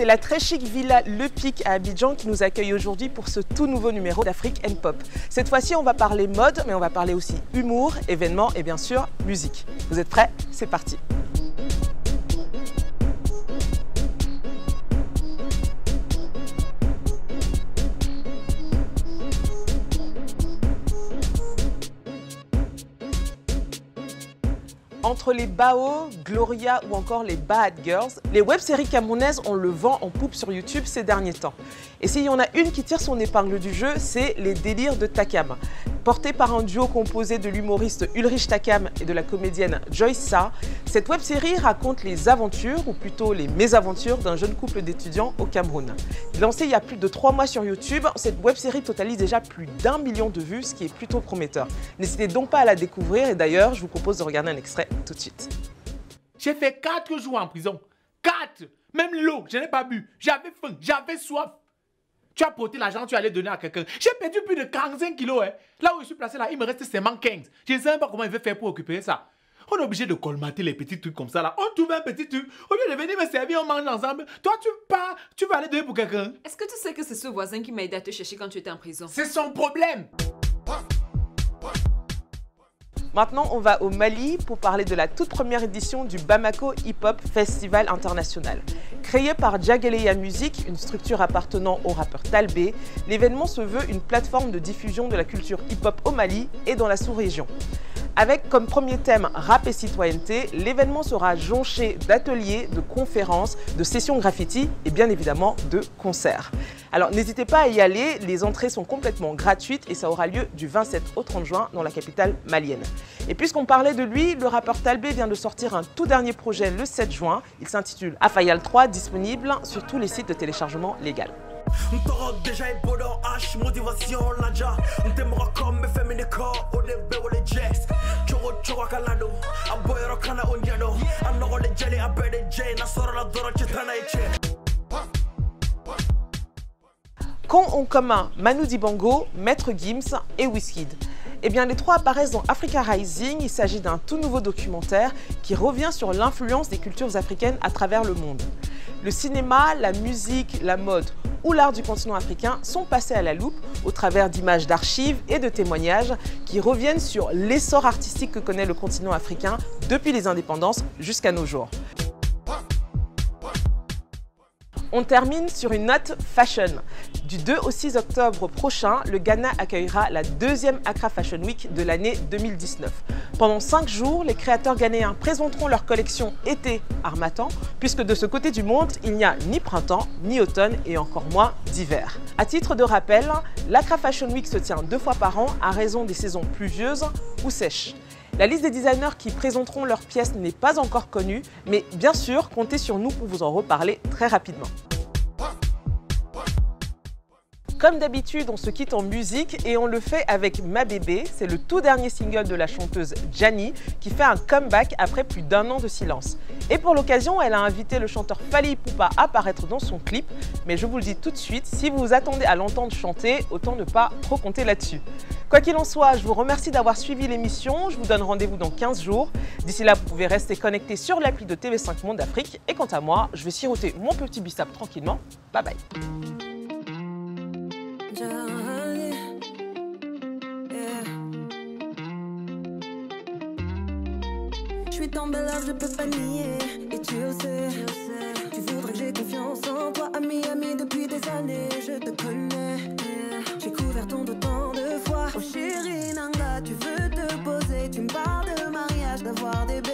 c'est la très chic villa Le Pic à Abidjan qui nous accueille aujourd'hui pour ce tout nouveau numéro d'Afrique & Pop. Cette fois-ci, on va parler mode, mais on va parler aussi humour, événements et bien sûr musique. Vous êtes prêts? C'est parti! Entre les Bao, Gloria ou encore les Bad Girls, les web-séries camerounaises ont le vent en poupe sur YouTube ces derniers temps. Et s'il y en a une qui tire son épingle du jeu, c'est Les Délires de Takam. Portée par un duo composé de l'humoriste Ulrich Takam et de la comédienne Joyce Sa, cette web-série raconte les aventures, ou plutôt les mésaventures, d'un jeune couple d'étudiants au Cameroun. Lancée il y a plus de 3 mois sur YouTube, cette web-série totalise déjà plus d'1 million de vues, ce qui est plutôt prometteur. N'hésitez donc pas à la découvrir et d'ailleurs, je vous propose de regarder un extrait tout de suite. J'ai fait 4 jours en prison. 4! Même l'eau, je n'ai pas bu. J'avais faim, j'avais soif. Tu as porté l'argent, tu allais donner à quelqu'un. J'ai perdu plus de 45 kilos. Hein. Là où je suis placé, là, il me reste seulement 15. Je ne sais même pas comment il veut faire pour récupérer ça. On est obligé de colmater les petits trucs comme ça. Là. On trouve un petit truc. Au lieu de venir me servir, on mange ensemble. Toi, tu pars, tu vas aller donner pour quelqu'un. Est-ce que tu sais que c'est ce voisin qui m'a aidé à te chercher quand tu étais en prison? C'est son problème. Maintenant, on va au Mali pour parler de la toute première édition du Bamako Hip Hop Festival International. Créé par Djageleya Music, une structure appartenant au rappeur Talbé, l'événement se veut une plateforme de diffusion de la culture hip-hop au Mali et dans la sous-région. Avec comme premier thème rap et citoyenneté, l'événement sera jonché d'ateliers, de conférences, de sessions graffiti et bien évidemment de concerts. Alors n'hésitez pas à y aller, les entrées sont complètement gratuites et ça aura lieu du 27 au 30 juin dans la capitale malienne. Et puisqu'on parlait de lui, le rappeur Talbé vient de sortir un tout dernier projet le 7 juin. Il s'intitule Afayal 3, disponible sur tous les sites de téléchargement légal. Qu'ont en commun Manu Dibango, Maître Gims et Wizkid? Eh bien, les trois apparaissent dans Africa Rising. Il s'agit d'un tout nouveau documentaire qui revient sur l'influence des cultures africaines à travers le monde. Le cinéma, la musique, la mode ou l'art du continent africain sont passés à la loupe au travers d'images d'archives et de témoignages qui reviennent sur l'essor artistique que connaît le continent africain depuis les indépendances jusqu'à nos jours. On termine sur une note fashion. Du 2 au 6 octobre prochain, le Ghana accueillera la deuxième Accra Fashion Week de l'année 2019. Pendant 5 jours, les créateurs ghanéens présenteront leur collection été Harmattan, puisque de ce côté du monde, il n'y a ni printemps, ni automne et encore moins d'hiver. À titre de rappel, l'Accra Fashion Week se tient 2 fois par an à raison des saisons pluvieuses ou sèches. La liste des designers qui présenteront leurs pièces n'est pas encore connue, mais bien sûr, comptez sur nous pour vous en reparler très rapidement. Comme d'habitude, on se quitte en musique et on le fait avec Ma Bébé. C'est le tout dernier single de la chanteuse Djani qui fait un comeback après plus d'1 an de silence. Et pour l'occasion, elle a invité le chanteur Fally Ipupa à apparaître dans son clip. Mais je vous le dis tout de suite, si vous vous attendez à l'entendre chanter, autant ne pas trop compter là-dessus. Quoi qu'il en soit, je vous remercie d'avoir suivi l'émission. Je vous donne rendez-vous dans 15 jours. D'ici là, vous pouvez rester connecté sur l'appli de TV5 Monde Afrique. Et quant à moi, je vais siroter mon petit bissap tranquillement. Bye bye. Je suis tombée là, je peux pas nier. Et tu le sais, tu voudrais que j'ai confiance en toi. Ami depuis des années, je te connais. J'ai couvert ton dos tant de fois. Oh chérie Nanga, tu veux te poser. Tu me parles de mariage, d'avoir des bébés.